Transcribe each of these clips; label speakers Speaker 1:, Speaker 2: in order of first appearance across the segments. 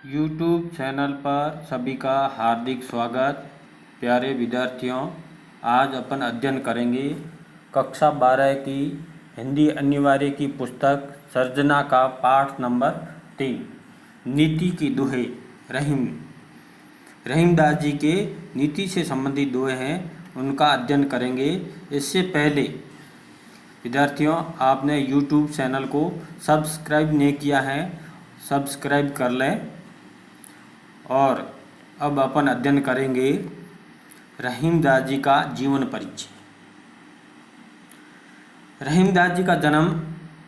Speaker 1: YouTube channel पर सभी का हार्दिक स्वागत। प्यारे विद्यार्थियों, आज अपन अध्ययन करेंगे कक्षा 12 की हिंदी अनिवार्य की पुस्तक सर्जना का पाठ नंबर 3 नीति की दोहे। रहीमदास जी के नीति से संबंधित दोहे हैं, उनका अध्ययन करेंगे। इससे पहले विद्यार्थियों, आपने YouTube चैनल को सब्सक्राइब नहीं किया है, सब्सक्राइब कर लें। और अब अपन अध्ययन करेंगे रहीमदास जी का जीवन परिचय। रहीमदास जी का जन्म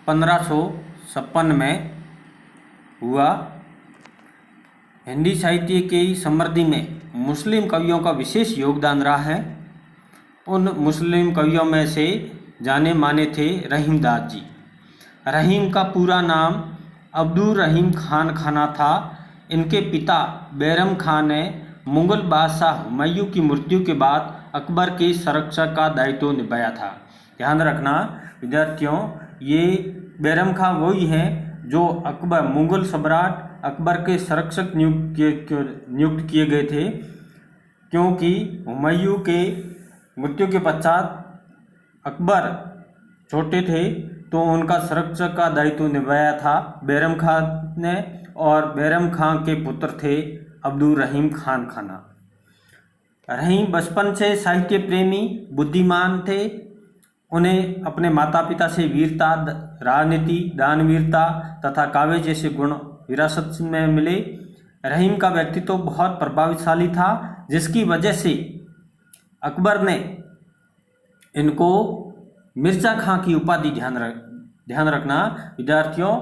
Speaker 1: 1556 में हुआ। हिंदी साहित्य की समृद्धि में मुस्लिम कवियों का विशेष योगदान रहा है। उन मुस्लिम कवियों में से जाने माने थे रहीमदास जी। रहीम का पूरा नाम अब्दुल रहीम खान खाना था। इनके पिता बैरम खान ने मुगल बादशाह हुमायूं की मृत्यु के बाद अकबर के संरक्षक का दायित्व निभाया था। ध्यान रखना विद्यार्थियों, ये बैरम खान वही हैं जो अकबर मुगल सम्राट अकबर के संरक्षक नियुक्त किए गए थे, क्योंकि हुमायूं के मृत्यु के पश्चात अकबर छोटे थे तो उनका संरक्षक का दायित्व निभाया था बैरम खान ने। और बैरम खान के पुत्र थे अब्दुल रहीम खान खाना। रहीम बचपन से साहित्य प्रेमी बुद्धिमान थे। उन्हें अपने माता पिता से वीरता, राजनीति, दानवीरता तथा काव्य जैसे गुण विरासत में मिले। रहीम का व्यक्तित्व बहुत प्रभावशाली था, जिसकी वजह से अकबर ने इनको मिर्जा खां की उपाधि, ध्यान रखना विद्यार्थियों,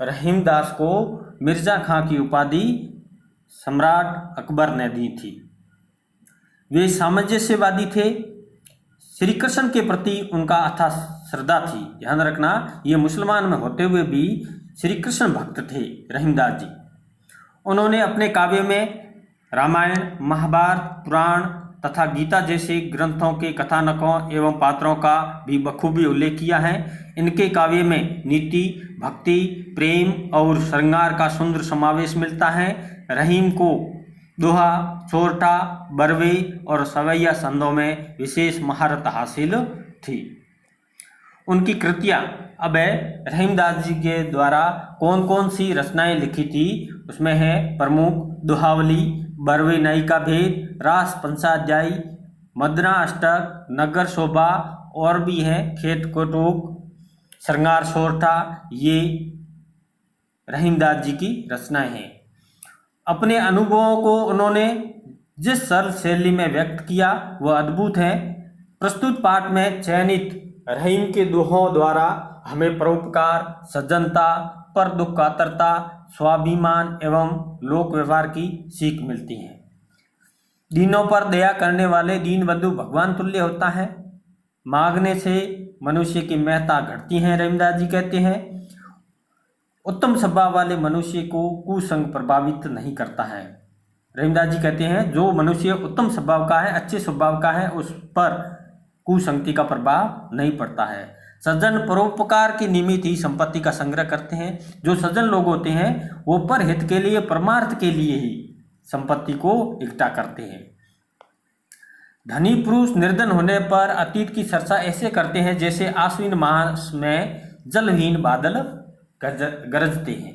Speaker 1: रहीमदास को मिर्जा खां की उपाधि सम्राट अकबर ने दी थी। वे सामंजस्यवादी थे। श्री कृष्ण के प्रति उनका अथाह श्रद्धा थी। ध्यान रखना, ये मुसलमान में होते हुए भी श्री कृष्ण भक्त थे रहीमदास जी। उन्होंने अपने काव्य में रामायण, महाभारत, पुराण तथा गीता जैसे ग्रंथों के कथानकों एवं पात्रों का भी बखूबी उल्लेख किया है। इनके काव्य में नीति, भक्ति, प्रेम और श्रृंगार का सुंदर समावेश मिलता है। रहीम को दोहा, चोरठा, बरवे और सवैया छंदों में विशेष महारत हासिल थी। उनकी कृतियाँ अब रहीमदास जी के द्वारा कौन कौन सी रचनाएं लिखी थी, उसमें है प्रमुख दोहावली, बरवे नाई का भेद, रास पंचाध्यायी, मदना अष्टक, नगर शोभा और भी है खेत कोटूक, श्रृंगार सोरठा। ये रहीमदास जी की रचनाएं हैं। अपने अनुभवों को उन्होंने जिस सरल शैली में व्यक्त किया वह अद्भुत है। प्रस्तुत पाठ में चयनित रहीम के दोहों द्वारा हमें परोपकार, सज्जनता, पर दुख कातरता, स्वाभिमान एवं लोक व्यवहार की सीख मिलती है। दीनों पर दया करने वाले दीन बंधु भगवान तुल्य होता है। मांगने से मनुष्य की महत्ता घटती है। रहीमदास जी कहते हैं उत्तम स्वभाव वाले मनुष्य को कुसंग प्रभावित नहीं करता है। रहीमदास जी कहते हैं जो मनुष्य उत्तम स्वभाव का है, अच्छे स्वभाव का है, उस पर कुसंगति का प्रभाव नहीं पड़ता है। सज्जन परोपकार के निमित्त ही संपत्ति का संग्रह करते हैं। जो सज्जन लोग होते हैं वो परहित के लिए, परमार्थ के लिए ही संपत्ति को इकट्ठा करते हैं। धनी पुरुष निर्धन होने पर अतीत की चर्चा ऐसे करते हैं जैसे आश्विन मास में जलहीन बादल गरजते हैं।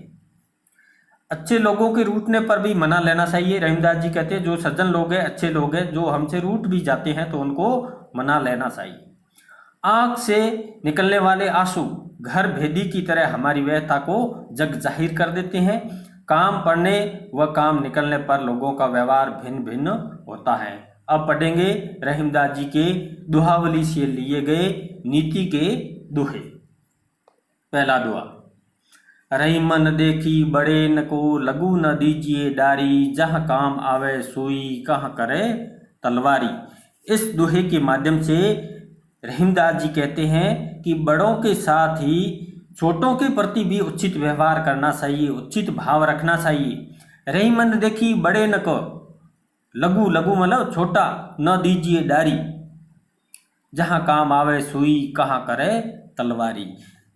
Speaker 1: अच्छे लोगों के रूठने पर भी मना लेना चाहिए। रहीमदास जी कहते हैं जो सज्जन लोग हैं, अच्छे लोग हैं, जो हमसे रूठ भी जाते हैं तो उनको मना लेना चाहिए। आँख से निकलने वाले आंसू घर भेदी की तरह हमारी व्यथा को जग जाहिर कर देते हैं। काम पड़ने व काम निकलने पर लोगों का व्यवहार भिन्न भिन्न होता है। अब पढ़ेंगे रहीमदास जी के दोहावली से लिए गए नीति के दोहे। पहला दोहा। रहीम न देखी बड़े न को, लघु न दीजिए डारी, जहाँ काम आवे सुई, कहाँ करे तलवारी। इस दोहे के माध्यम से रहीमदास जी कहते हैं कि बड़ों के साथ ही छोटों के प्रति भी उचित व्यवहार करना चाहिए, उचित भाव रखना चाहिए। रहीम न देखी बड़े न को, लघु मतलब छोटा, न दीजिए डारी, जहाँ काम आवे सुई, कहाँ करे तलवारी।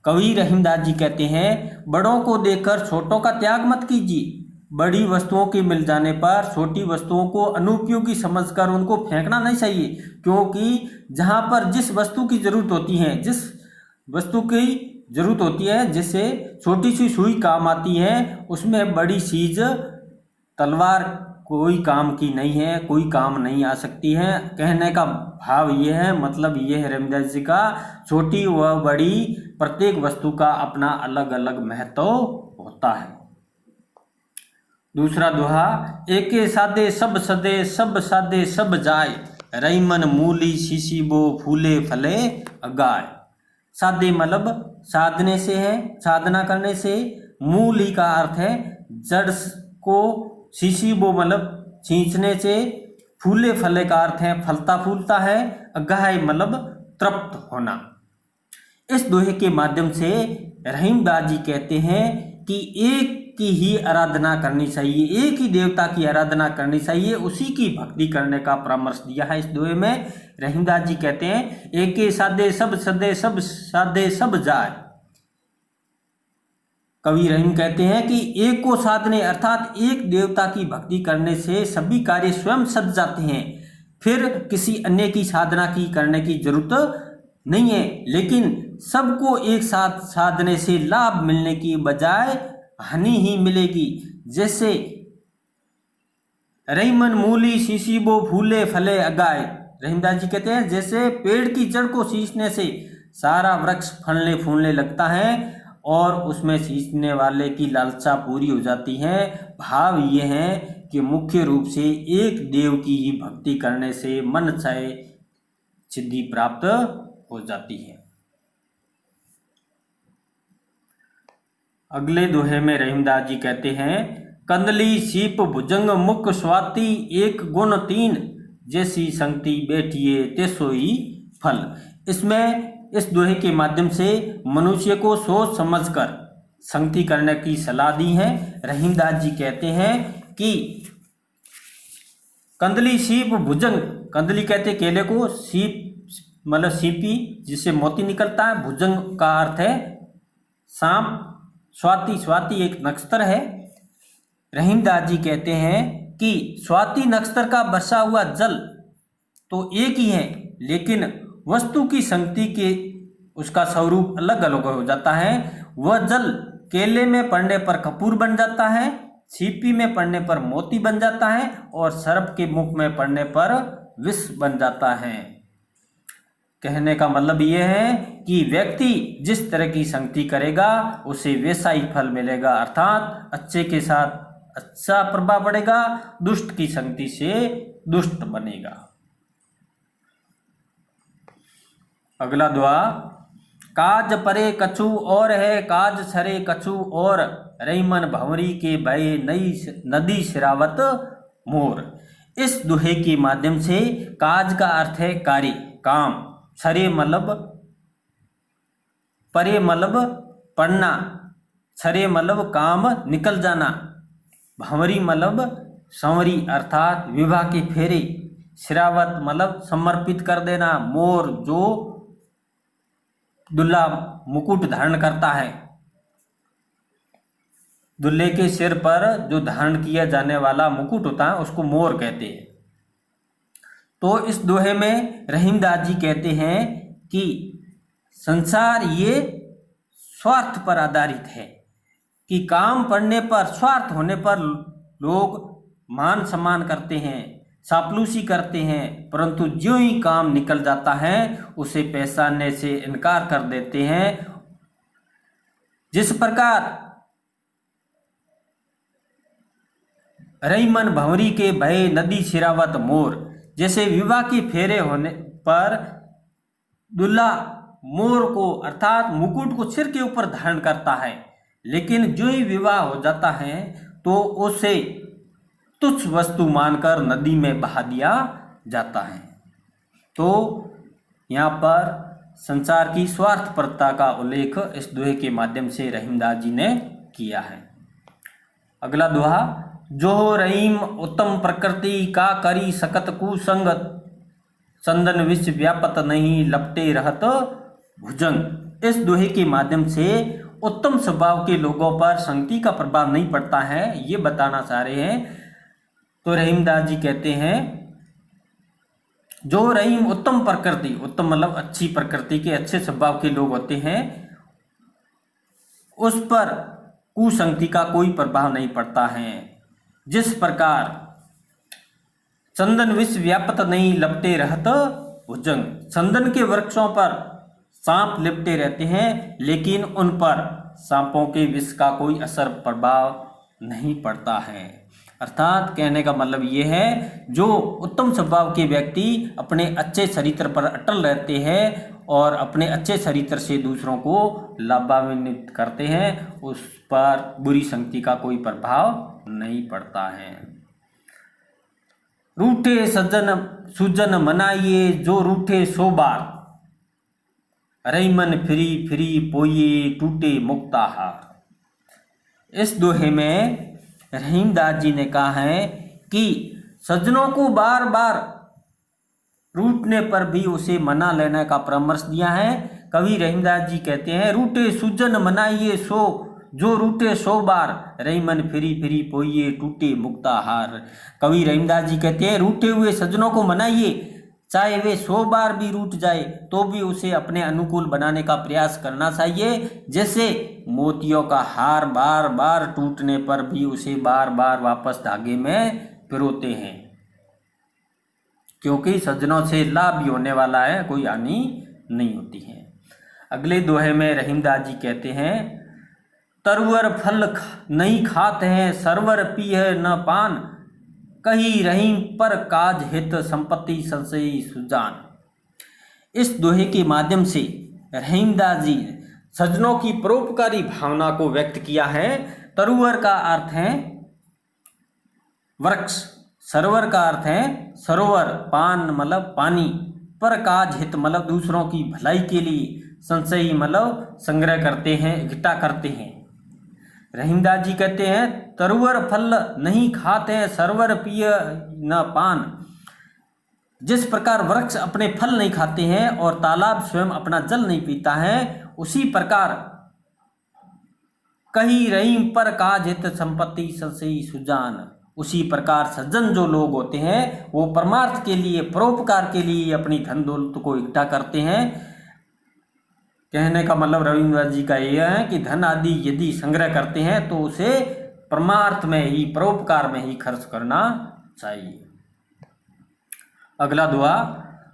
Speaker 1: कवि रहीमदास जी कहते हैं बड़ों को देखकर छोटों का त्याग मत कीजिए, बड़ी वस्तुओं के मिल जाने पर छोटी वस्तुओं को अनुपयोगी समझकर उनको फेंकना नहीं चाहिए, क्योंकि जहाँ पर जिस वस्तु की जरूरत होती है, जिस वस्तु की जरूरत होती है, जिससे छोटी सी सुई काम आती है, उसमें बड़ी चीज तलवार कोई काम की नहीं है, कोई काम नहीं आ सकती है। कहने का भाव ये है, मतलब ये है रहीमदास जी का, छोटी व बड़ी प्रत्येक वस्तु का अपना अलग अलग महत्व होता है। दूसरा दोहा, एके सादे सब सदे, सब सादे सब जाए, रईमन मूली शीशीबो फूले फले अगाए। सादे मतलब साधने से है, साधना करने से। मूली का अर्थ है जड़ को, शीशीबो मतलब खींचने से, फूले फले का अर्थ है फलता फूलता है, अगाए मतलब तृप्त होना। इस दोहे के माध्यम से रहीमदास जी कहते हैं कि एक की ही आराधना करनी चाहिए, एक ही देवता की आराधना करनी चाहिए, उसी की भक्ति करने का परामर्श दिया है इस दोहे में। रहीमदास जी कहते हैं, एके सादे सब सदे, सब सादे सब जाए। कवि रहीम कहते हैं कि एक को साधने अर्थात एक देवता की भक्ति करने से सभी कार्य स्वयं सध जाते हैं, फिर किसी अन्य की साधना की करने की जरूरत नहीं है। लेकिन सबको एक साथ साधने से लाभ मिलने की बजाय हानि ही मिलेगी। जैसे रईमन मूली शीशीबो फूले फले अगाए। रहीमदास जी कहते हैं, जैसे पेड़ की जड़ को सींचने से सारा वृक्ष फलने फूलने लगता है और उसमें सींचने वाले की लालसा पूरी हो जाती है। भाव ये है कि मुख्य रूप से एक देव की ही भक्ति करने से मन चाहे सिद्धि प्राप्त हो जाती है। अगले दोहे में रहीमदास जी कहते हैं, कंदली सीप भुजंग मुख स्वाति, एक गुण तीन, जैसी संगति बैठिए तेसोई फल। इसमें इस दोहे के माध्यम से मनुष्य को सोच समझकर संगति करने की सलाह दी है। रहीमदास जी कहते हैं कि कंदली सीप भुजंग, कंदली कहते केले को, सीप मतलब सीपी जिससे मोती निकलता है, भुजंग का अर्थ है सांप, स्वाति, स्वाति एक नक्षत्र है। रहीमदास जी कहते हैं कि स्वाति नक्षत्र का बरसा हुआ जल तो एक ही है, लेकिन वस्तु की संगति के उसका स्वरूप अलग अलग हो जाता है। वह जल केले में पड़ने पर कपूर बन जाता है, सीपी में पड़ने पर मोती बन जाता है और सर्प के मुख में पड़ने पर विष बन जाता है। कहने का मतलब यह है कि व्यक्ति जिस तरह की संगति करेगा उसे वैसा ही फल मिलेगा, अर्थात अच्छे के साथ अच्छा प्रभाव पड़ेगा, दुष्ट की संगति से दुष्ट बनेगा। अगला दोहा, काज परे कछु और है, काज सरे कछु और, रईमन भंवरी के भय नई नदी सिरावत मोर। इस दोहे के माध्यम से काज का अर्थ है कार्य, काम, सरे मतलब परे मतलब पढ़ना, सरे मतलब काम निकल जाना, भंवरी मतलब संवरी अर्थात विवाह के फेरे, सिरावत मतलब समर्पित कर देना, मोर जो दुल्हा मुकुट धारण करता है, दुल्हे के सिर पर जो धारण किया जाने वाला मुकुट होता है उसको मोर कहते हैं। तो इस दोहे में रहीमदास जी कहते हैं कि संसार ये स्वार्थ पर आधारित है कि काम पड़ने पर, स्वार्थ होने पर लोग मान सम्मान करते हैं, चापलूसी करते हैं, परंतु जो ही काम निकल जाता है उसे पहचानने से इनकार कर देते हैं। जिस प्रकार रईमन भंवरी के भय नदी सिरावत मोर, जैसे विवाह के फेरे होने पर दुल्हा मोर को अर्थात मुकुट को सिर के ऊपर धारण करता है, लेकिन जो ही विवाह हो जाता है तो उसे तुच्छ वस्तु मानकर नदी में बहा दिया जाता है। तो यहाँ पर संसार की स्वार्थपरता का उल्लेख इस दोहे के माध्यम से रहीमदास जी ने किया है। अगला दोहा, जो रहीम उत्तम प्रकृति का करी सकत कुसंगत, चंदन विष व्यापत नहीं लपटे रहत भुजंग। इस दोहे के माध्यम से उत्तम स्वभाव के लोगों पर संगति का प्रभाव नहीं पड़ता है, ये बताना चाह रहे हैं। तो रहीमदास जी कहते हैं जो रहीम उत्तम प्रकृति, उत्तम मतलब अच्छी प्रकृति के, अच्छे स्वभाव के लोग होते हैं, उस पर कुसंगति का कोई प्रभाव नहीं पड़ता है। जिस प्रकार चंदन विष व्यापत नहीं लपटे रहत भुजंग, चंदन के वृक्षों पर सांप लिपटे रहते हैं लेकिन उन पर सांपों के विष का कोई असर प्रभाव नहीं पड़ता है। अर्थात कहने का मतलब ये है, जो उत्तम स्वभाव के व्यक्ति अपने अच्छे चरित्र पर अटल रहते हैं और अपने अच्छे चरित्र से दूसरों को लाभान्वित करते हैं, उस पर बुरी संगति का कोई प्रभाव नहीं पड़ता है। रूठे सज्जन सुजन मनाइए, जो रूठे सो बार, रहीमन फिरी फिरी पोइए टूटे मुक्ताहार। इस दोहे में रहीमदास जी ने कहा है कि सज्जनों को बार बार रूठने पर भी उसे मना लेने का परामर्श दिया है। कवि रहीमदास जी कहते हैं रूठे सुजन मनाइए सो, जो रूठे सो बार, रहीमन फिरी फिरी पोइए टूटे मुक्ताहार। कवि रहीमदास जी कहते हैं रूठे हुए सज्जनों को मनाइए, चाहे वे 100 बार भी रूठ जाए तो भी उसे अपने अनुकूल बनाने का प्रयास करना चाहिए। जैसे मोतियों का हार बार बार टूटने पर भी उसे बार बार वापस धागे में पिरोते हैं, क्योंकि सज्जनों से लाभ भी होने वाला है, कोई हानि नहीं होती है। अगले दोहे में रहीमदास जी कहते हैं तरुवर फल नहीं खाते हैं, सरवर पिय न पान, कही रहीम पर काज हित संपत्ति संशयी सुजान। इस दोहे के माध्यम से रहीमदास जी सज्जनों की परोपकारी भावना को व्यक्त किया है। तरुवर का अर्थ है वृक्ष, सरवर का अर्थ है सरोवर, पान मतलब पानी, पर काज हित मतलब दूसरों की भलाई के लिए, संशयी मतलब संग्रह करते हैं, इकट्ठा करते हैं। रहीमदास जी कहते हैं तरुवर फल नहीं खाते हैं, सरवर पिय न पान। जिस प्रकार वृक्ष अपने फल नहीं खाते हैं और तालाब स्वयं अपना जल नहीं पीता है, उसी प्रकार कही रहीम पर काज हित संपत्ति संशयी सुजान, उसी प्रकार सज्जन जो लोग होते हैं वो परमार्थ के लिए, परोपकार के लिए अपनी धन दौलत को इकट्ठा करते हैं। कहने का मतलब रवींद्रनाथ जी का यह है कि धन आदि यदि संग्रह करते हैं तो उसे परमार्थ में ही, परोपकार में ही खर्च करना चाहिए। अगला दुआ,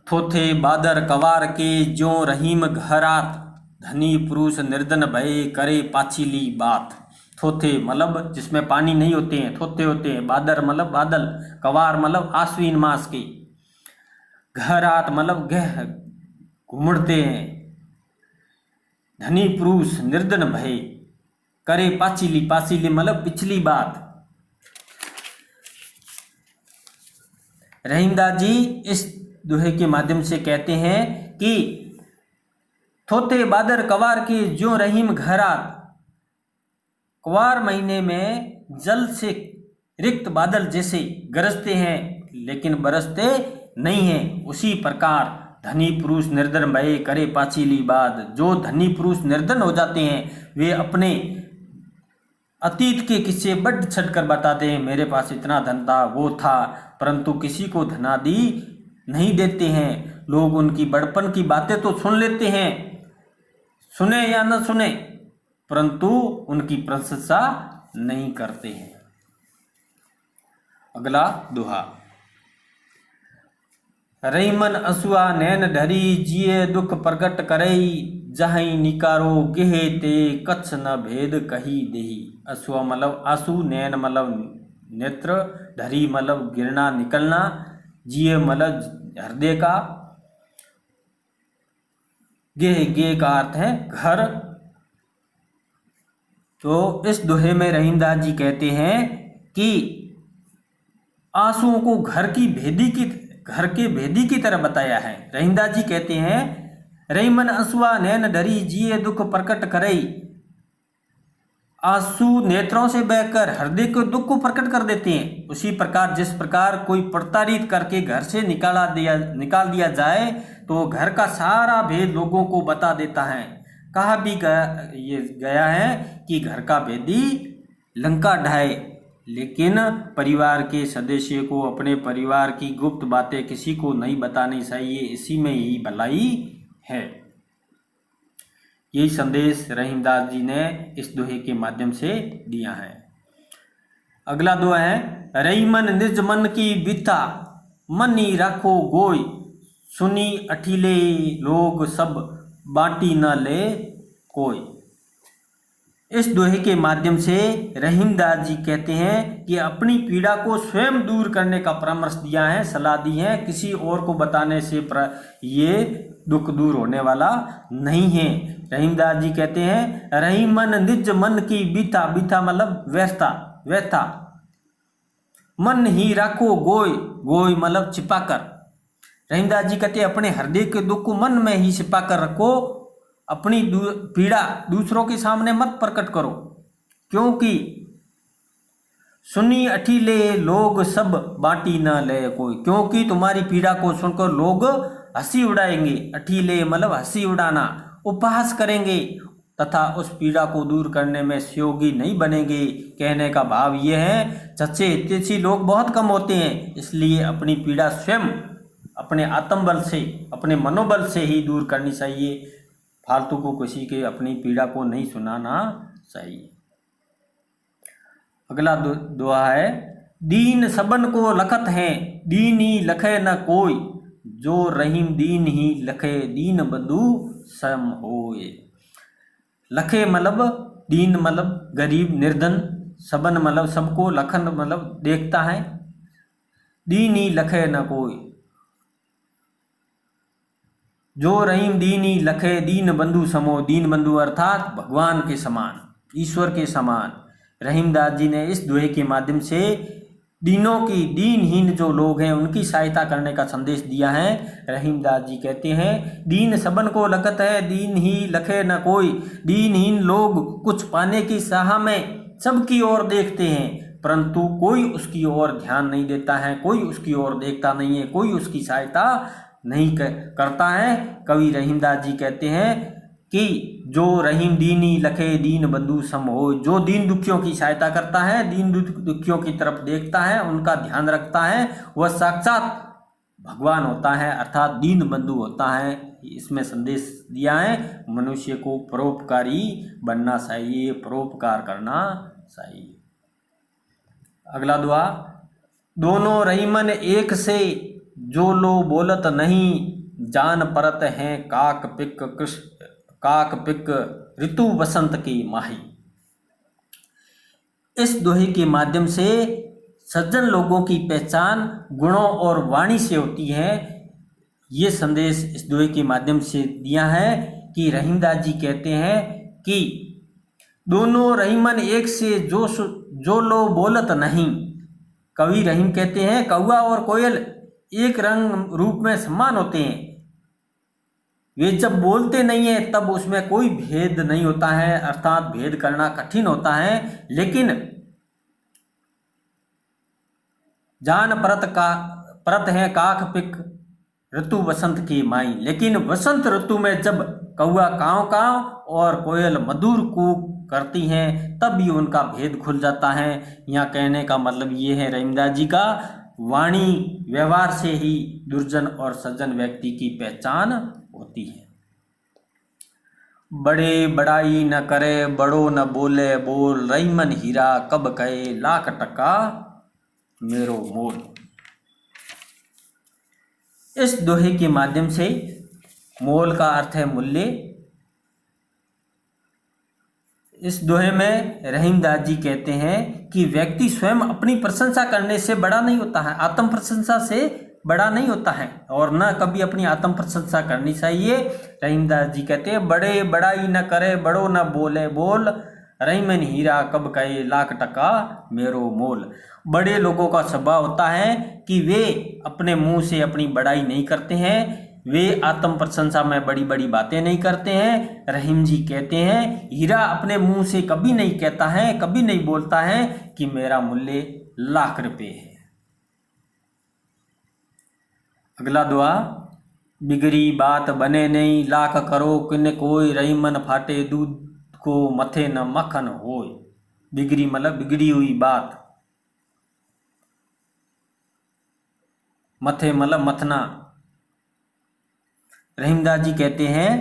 Speaker 1: थोथे बादर कवार के ज्यों रहीम घरात, धनी पुरुष निर्धन भय करे पाछीली बात। थोथे मतलब जिसमें पानी नहीं होते हैं, थोथे होते हैं। बादर मतलब बादल, कवार मतलब आश्विन मास के, घरात मतलब गह घुमड़ते हैं। धनी पुरुष निर्धन भय करे पाछीली, पाछीली मतलब पिछली बात। रहीमदास जी इस दोहे के माध्यम से कहते हैं कि थोथे बादर कवार के ज्यों रहीम घरात, कुवार महीने में जल से रिक्त बादल जैसे गरजते हैं लेकिन बरसते नहीं हैं, उसी प्रकार धनी पुरुष निर्धन भय करे पाछीली बात। जो धनी पुरुष निर्धन हो जाते हैं वे अपने अतीत के किस्से बढ़ चढ़ कर बताते हैं, मेरे पास इतना धन था, वो था, परंतु किसी को धनादि नहीं देते हैं। लोग उनकी बड़पन की बातें तो सुन लेते हैं, सुने या न सुने, परंतु उनकी प्रशंसा नहीं करते हैं। अगला दोहा, रहीमन असुआ नैन ढरी, जिये दुख प्रकट करई, जहीं निकारो गेहे ते कच्छ न भेद कही देही। असुआ मतलब आंसू, नैन मतलब नेत्र, ढरी मतलब गिरना निकलना, जिये मतलब हृदय का, गेह का अर्थ है घर। तो इस दोहे में रहीमदास जी कहते हैं कि आंसुओं को घर के भेदी की तरह बताया है। रहीमदास जी कहते हैं रहीमन असुआ नैन डरी, जिये दुख प्रकट करई। आंसू नेत्रों से बहकर हृदय के दुख को प्रकट कर देते हैं। उसी प्रकार जिस प्रकार कोई प्रताड़ित करके घर से निकाल दिया जाए तो घर का सारा भेद लोगों को बता देता है। कहा भी गया है कि घर का भेदी लंका ढाए, लेकिन परिवार के सदस्य को अपने परिवार की गुप्त बातें किसी को नहीं बतानी चाहिए, इसी में ही भलाई है। यही संदेश रहीमदास जी ने इस दोहे के माध्यम से दिया है। अगला दोहा है, रही मन निज मन की बिता, मन ही राखो गोय, सुनी अठीले लोग सब, बांटी न ले कोई। इस दोहे के माध्यम से रहीमदास जी कहते हैं कि अपनी पीड़ा को स्वयं दूर करने का परामर्श दिया है, सलाह दी है। किसी और को बताने से ये दुख दूर होने वाला नहीं है। रहीमदास जी कहते हैं, रही मन निज मन की बिता, बिता मतलब व्यथा, मन ही राखो गोय, गोय मतलब छिपा कर। रहीमदास जी कहते हैं, अपने हृदय के दुख को मन में ही छिपा कर रखो, अपनी पीड़ा दूसरों के सामने मत प्रकट करो, क्योंकि सुनी अठीले लोग सब, बांटी न ले कोई, क्योंकि तुम्हारी पीड़ा को सुनकर लोग हंसी उड़ाएंगे। अठीले मतलब हंसी उड़ाना, उपहास करेंगे तथा उस पीड़ा को दूर करने में सहयोगी नहीं बनेंगे। कहने का भाव यह है, सच्चे हितैषी लोग बहुत कम होते हैं, इसलिए अपनी पीड़ा स्वयं अपने आत्मबल से, अपने मनोबल से ही दूर करनी चाहिए। फालतू को किसी के अपनी पीड़ा को नहीं सुनाना चाहिए। अगला दोहा है, दीन सबन को लखत है, दीन ही लखे न कोई, जो रहीम दीन ही लखे, दीन बंधु सम होए। लखे मतलब दीन मतलब गरीब निर्धन, सबन मतलब सबको, लखन मतलब देखता है, दीन ही लखे न कोई, जो रहीम दीन ही लखे, दीन बंधु समो। दीन बंधु अर्थात भगवान के समान, ईश्वर के समान। रहीमदास जी ने इस दोहे के माध्यम से दीनों की, दीनहीन जो लोग हैं उनकी सहायता करने का संदेश दिया है। रहीमदास जी कहते हैं, दीन सबन को लखत है, दीन ही लखे न कोई। दीनहीन लोग कुछ पाने की चाह में सबकी ओर देखते हैं, परंतु कोई उसकी ओर ध्यान नहीं देता है, कोई उसकी ओर देखता नहीं है, कोई उसकी सहायता नहीं करता है। कवि रहीमदास जी कहते हैं कि जो रहीम दीनी लखे, दीन बंधु सम हो, जो दीन दुखियों की सहायता करता है, दीन दुखियों की तरफ देखता है, उनका ध्यान रखता है, वह साक्षात भगवान होता है, अर्थात दीन बंधु होता है। इसमें संदेश दिया है, मनुष्य को परोपकारी बनना चाहिए, परोपकार करना चाहिए। अगला दुआ, दोनों रहीमन एक से, जो लो बोलत नहीं, जान परत हैं काक पिक ऋतु वसंत की माही। इस दोहे के माध्यम से सज्जन लोगों की पहचान गुणों और वाणी से होती है। ये संदेश इस दोहे के माध्यम से दिया है कि रहीमदास जी कहते हैं कि दोनों रहीमन एक से, जो लो बोलत नहीं। कवि रहीम कहते हैं, कौवा और कोयल एक रंग रूप में समान होते हैं, वे जब बोलते नहीं है तब उसमें कोई भेद नहीं होता है, अर्थात भेद करना कठिन होता है। लेकिन जान परत है काक पिक ऋतु वसंत की माई, लेकिन वसंत ऋतु में जब कौवा काव काव और कोयल मधुर कूक करती हैं, तब भी उनका भेद खुल जाता है। यहाँ कहने का मतलब ये है रहीमदास जी का, वाणी व्यवहार से ही दुर्जन और सज्जन व्यक्ति की पहचान होती है। बड़े बड़ाई न करे, बड़ो न बोले बोल, रहीमन हीरा कब कहे, लाख टका मेरो मोल। इस दोहे के माध्यम से मोल का अर्थ है मूल्य। इस दोहे में रहीमदास जी कहते हैं कि व्यक्ति स्वयं अपनी प्रशंसा करने से बड़ा नहीं होता है, आत्म प्रशंसा से बड़ा नहीं होता है, और न कभी अपनी आत्म प्रशंसा करनी चाहिए। रहीमदास जी कहते हैं, बड़े बड़ाई न करे, बड़ो न बोले बोल, रहीमन हीरा कब कहे, लाख टका मेरो मोल। बड़े लोगों का स्वभाव होता है कि वे अपने मुंह से अपनी बड़ाई नहीं करते हैं, वे आत्म प्रशंसा में बड़ी बड़ी बातें नहीं करते हैं। रहीम जी कहते हैं, हीरा अपने मुंह से कभी नहीं कहता है, कभी नहीं बोलता है कि मेरा मूल्य लाख रुपए है। अगला दुआ, बिगड़ी बात बने नहीं, लाख करो किन कोई, रही मन फाटे दूध को मथे न मक्खन होय। बिगड़ी मतलब बिगड़ी हुई बात, मथे मतलब मथना। रहीमदास जी कहते हैं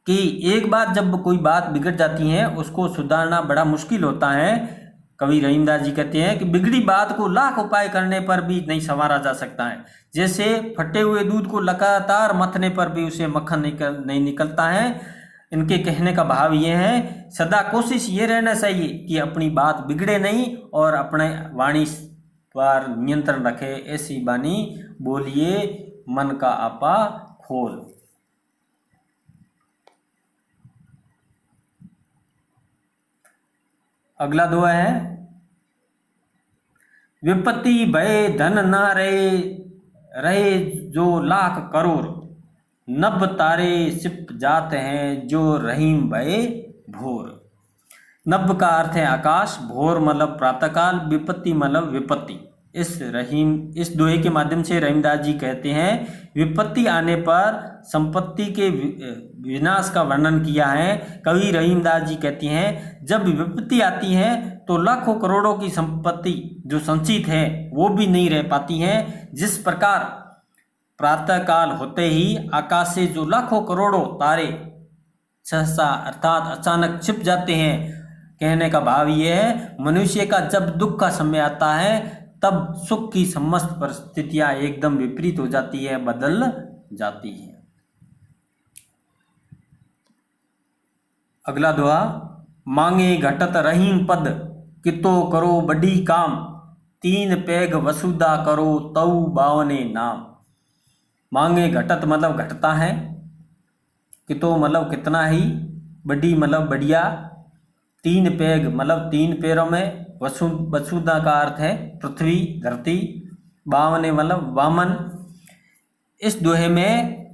Speaker 1: कि एक बार जब कोई बात बिगड़ जाती है उसको सुधारना बड़ा मुश्किल होता है। कवि रहीमदास जी कहते हैं कि बिगड़ी बात को लाख उपाय करने पर भी नहीं संवारा जा सकता है। जैसे फटे हुए दूध को लगातार मथने पर भी उसे मक्खन नहीं निकलता है। इनके कहने का भाव ये है, सदा कोशिश ये रहना चाहिए कि अपनी बात बिगड़े नहीं और अपने वाणी पर नियंत्रण रखे। ऐसी वाणी बोलिए मन का आपा खोल। अगला दोहा है, विपत्ति भय धन न रहे, रहे जो लाख करोड़, नभ तारे सिप जात हैं जो रहीम भय भोर। नभ का अर्थ है आकाश, भोर मतलब प्रातःकाल, विपत्ति मतलब विपत्ति। इस दोहे के माध्यम से रहीमदास जी कहते हैं विपत्ति आने पर संपत्ति के विनाश का वर्णन किया है। कवि रहीमदास जी कहते हैं जब विपत्ति आती है तो लाखों करोड़ों की संपत्ति जो संचित है वो भी नहीं रह पाती है। जिस प्रकार प्रातःकाल होते ही आकाश से जो लाखों करोड़ों तारे सहसा अर्थात अचानक छिप जाते हैं। कहने का भाव ये है, मनुष्य का जब दुख का समय आता है तब सुख की समस्त परिस्थितियां एकदम विपरीत हो जाती है, बदल जाती है। अगला दोहा, मांगे घटत रहीम पद, कितो करो बड़ी काम, तीन पैग वसुदा करो तऊ बावने नाम। मांगे घटत मतलब घटता है, कितो मतलब कितना ही, बड़ी मतलब बढ़िया, तीन पैग मतलब तीन पैरों में, वसुधा का अर्थ है पृथ्वी धरती, बावने मतलब वामन। इस दोहे में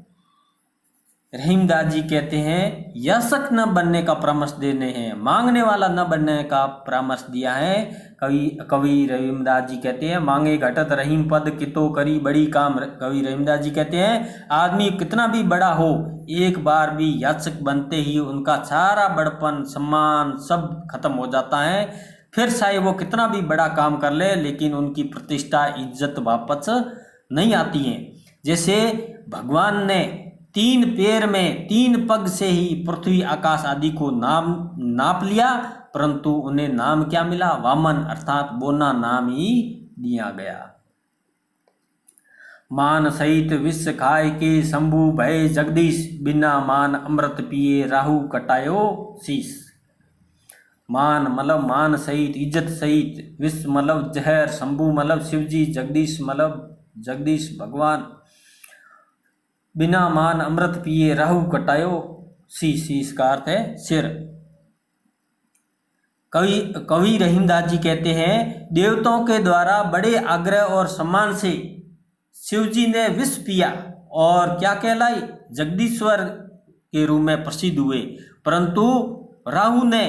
Speaker 1: रहीमदास जी कहते हैं याचक न बनने का परामर्श देने हैं, मांगने वाला न बनने का परामर्श दिया है। कवि रहीमदास जी कहते हैं मांगे घटत रहीम पद, कितो करी बड़ी काम। कवि रहीमदास जी कहते हैं आदमी कितना भी बड़ा हो, एक बार भी याचक बनते ही उनका सारा बड़पन सम्मान सब खत्म हो जाता है। फिर चाहे वो कितना भी बड़ा काम कर ले लेकिन उनकी प्रतिष्ठा इज्जत वापस नहीं आती है। जैसे भगवान ने तीन पैर में तीन पग से ही पृथ्वी आकाश आदि को नाप लिया, परंतु उन्हें नाम क्या मिला? वामन अर्थात बोना नाम ही दिया गया। मान सहित विष खाए के शंभु भय जगदीश, बिना मान अमृत पिए राहु कटायो शीश। मान मतलब मान सहित इज्जत सहित, विष मतलब जहर, शंभु मतलब शिवजी, जगदीश मतलब जगदीश भगवान। बिना मान अमृत पिए राहु कटायो शीश, शीश का अर्थ है सिर। कवि रहीमदास जी कहते हैं देवताओं के द्वारा बड़े आग्रह और सम्मान से शिवजी ने विष पिया और क्या कहलाई? जगदीश्वर के रूप में प्रसिद्ध हुए, परंतु राहु ने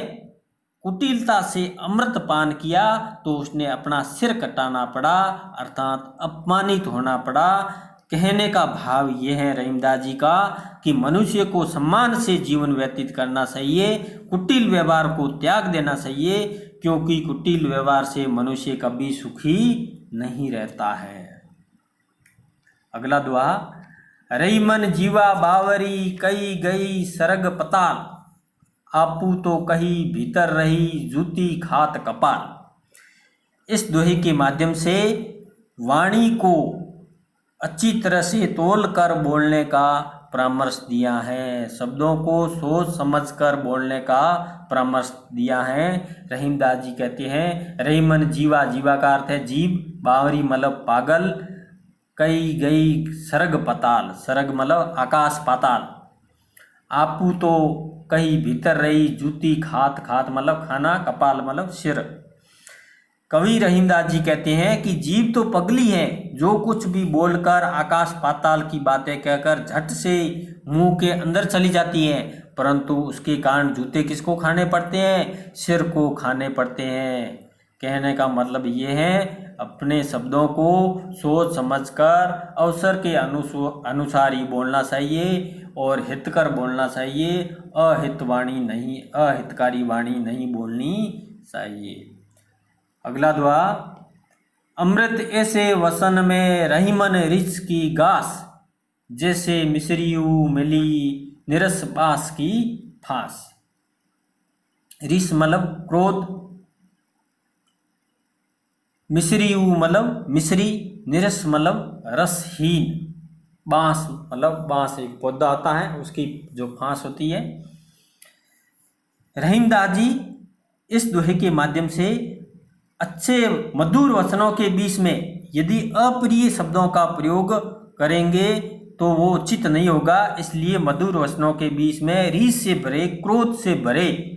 Speaker 1: कुटिलता से अमृत पान किया तो उसने अपना सिर कटाना पड़ा, अर्थात अपमानित होना पड़ा। कहने का भाव यह है रहीमदास जी का कि मनुष्य को सम्मान से जीवन व्यतीत करना चाहिए, कुटिल व्यवहार को त्याग देना चाहिए, क्योंकि कुटिल व्यवहार से मनुष्य कभी सुखी नहीं रहता है। अगला दोहा, रही मन जीवा बावरी, कई गई सरग पताल, आपू तो कही भीतर रही जूती खात कपाल। इस दोहे के माध्यम से वाणी को अच्छी तरह से तोल कर बोलने का परामर्श दिया है, शब्दों को सोच समझकर बोलने का परामर्श दिया है। रहीमदास जी कहते हैं रही मन जीवा, जीवा का अर्थ है जीव, बावरी मतलब पागल, कई गई सरग पताल, सरग मतलब आकाश पाताल, आपू तो कहीं भीतर रही जूती खात, खात मतलब खाना, कपाल मतलब सिर। कवि रहीमदास जी कहते हैं कि जीव तो पगली है, जो कुछ भी बोलकर आकाश पाताल की बातें कहकर झट से मुंह के अंदर चली जाती है, परंतु उसके कारण जूते किसको खाने पड़ते हैं? सिर को खाने पड़ते हैं। कहने का मतलब ये है अपने शब्दों को सोच समझकर अवसर के अनुसार ही बोलना चाहिए और हितकर बोलना चाहिए, अहितकारी वाणी नहीं बोलनी चाहिए। अगला दुआ, अमृत ऐसे वसन में रहीमन रिच की गास, जैसे मिसरियू मिली निरस बास की फांस। रिस मतलब क्रोध, मिसरियू मतलब मिश्री, निरस मतलब रसहीन, बांस मतलब बांस एक पौधा होता है उसकी जो फांस होती है। रहीमदास जी इस दोहे के माध्यम से अच्छे मधुर वचनों के बीच में यदि अप्रिय शब्दों का प्रयोग करेंगे तो वो उचित नहीं होगा, इसलिए मधुर वचनों के बीच में रीस से भरे, क्रोध से भरे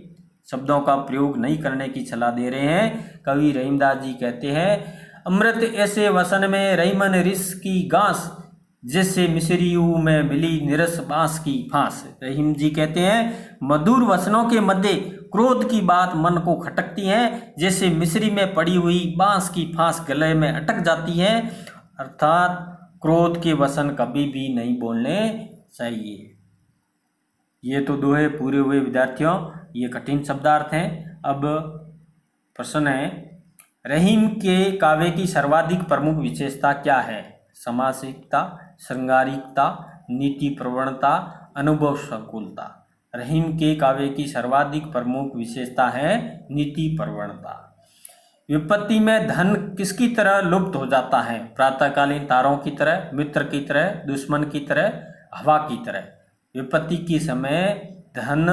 Speaker 1: शब्दों का प्रयोग नहीं करने की सलाह दे रहे हैं। कवि रहीमदास जी कहते हैं, अमृत ऐसे वसन में रहीमन रिस की गांस, जैसे मिसरियू में मिली निरस बांस की फांस। रहीम जी कहते हैं, मधुर वचनों के मध्य क्रोध की बात मन को खटकती है, जैसे मिस्री में पड़ी हुई बांस की फांस गले में अटक जाती है। अर्थात क्रोध के वचन कभी भी नहीं बोलने चाहिए। ये तो दोहे पूरे हुए विद्यार्थियों, ये कठिन शब्दार्थ हैं। अब प्रश्न है, रहीम के काव्य की सर्वाधिक प्रमुख विशेषता क्या है? समासिकता, श्रृंगारिकता, नीति प्रवणता, अनुभव संकुलता। रहीम के काव्य की सर्वाधिक प्रमुख विशेषता है नीति प्रवणता। विपत्ति में धन किसकी तरह लुप्त हो जाता है? प्रातःकालीन तारों की तरह, मित्र की तरह, दुश्मन की तरह, हवा की तरह। विपत्ति के समय धन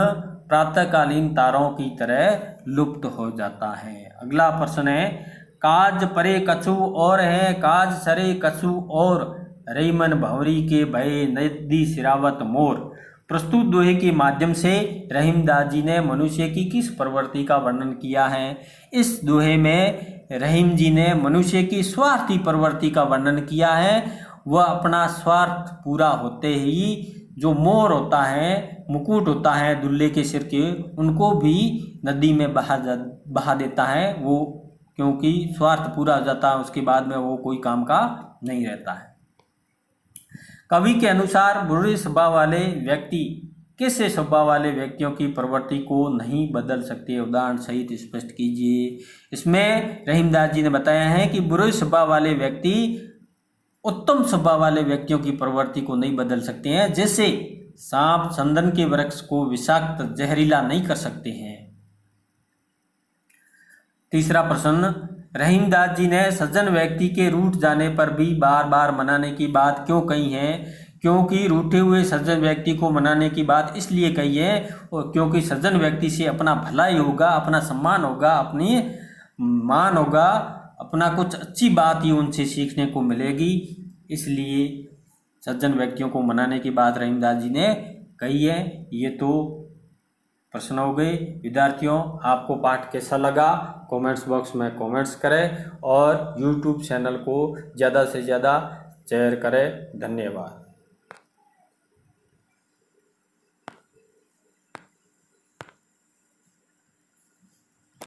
Speaker 1: प्रातःकालीन तारों की तरह लुप्त हो जाता है। अगला प्रश्न है, काज परे कछु और है, काज सरे कछु और, रहीमन भंवरी के भय नदी सिरावत मोर। प्रस्तुत दोहे के माध्यम से रहीमदास जी ने मनुष्य की किस प्रवृत्ति का वर्णन किया है? इस दोहे में रहीम जी ने मनुष्य की स्वार्थी प्रवृत्ति का वर्णन किया है। वह अपना स्वार्थ पूरा होते ही जो मोर होता है, मुकुट होता है दुल्हे के सिर के, उनको भी नदी में बहा देता है। वो क्योंकि स्वार्थ पूरा हो जाता है, उसके बाद में वो कोई काम का नहीं रहता है। कवि के अनुसार बुरे स्वभाव वाले व्यक्ति कैसे स्वभाव वाले व्यक्तियों की प्रवृत्ति को नहीं बदल सकते? उदाहरण सहित स्पष्ट कीजिए। इसमें रहीमदास जी ने बताया है कि बुरे स्वभाव वाले व्यक्ति उत्तम स्वभाव वाले व्यक्तियों की प्रवृत्ति को नहीं बदल सकते हैं। जैसे सांप चंदन के वृक्ष को विषाक्त जहरीला नहीं कर सकते हैं। तीसरा प्रश्न, रहीमदास जी ने सज्जन व्यक्ति के रूठ जाने पर भी बार बार मनाने की बात क्यों कही है? क्योंकि रूठे हुए सज्जन व्यक्ति को मनाने की बात इसलिए कही है और क्योंकि सज्जन व्यक्ति से अपना भलाई होगा, अपना सम्मान होगा, अपनी मान होगा, अपना कुछ अच्छी बात ही उनसे सीखने को मिलेगी। इसलिए सज्जन व्यक्तियों को मनाने की बात रहीमदास जी ने कही है। ये तो प्रश्न हो गए। विद्यार्थियों, आपको पाठ कैसा लगा कमेंट्स बॉक्स में कमेंट्स करें और यूट्यूब चैनल को ज़्यादा से ज़्यादा शेयर करें। धन्यवाद।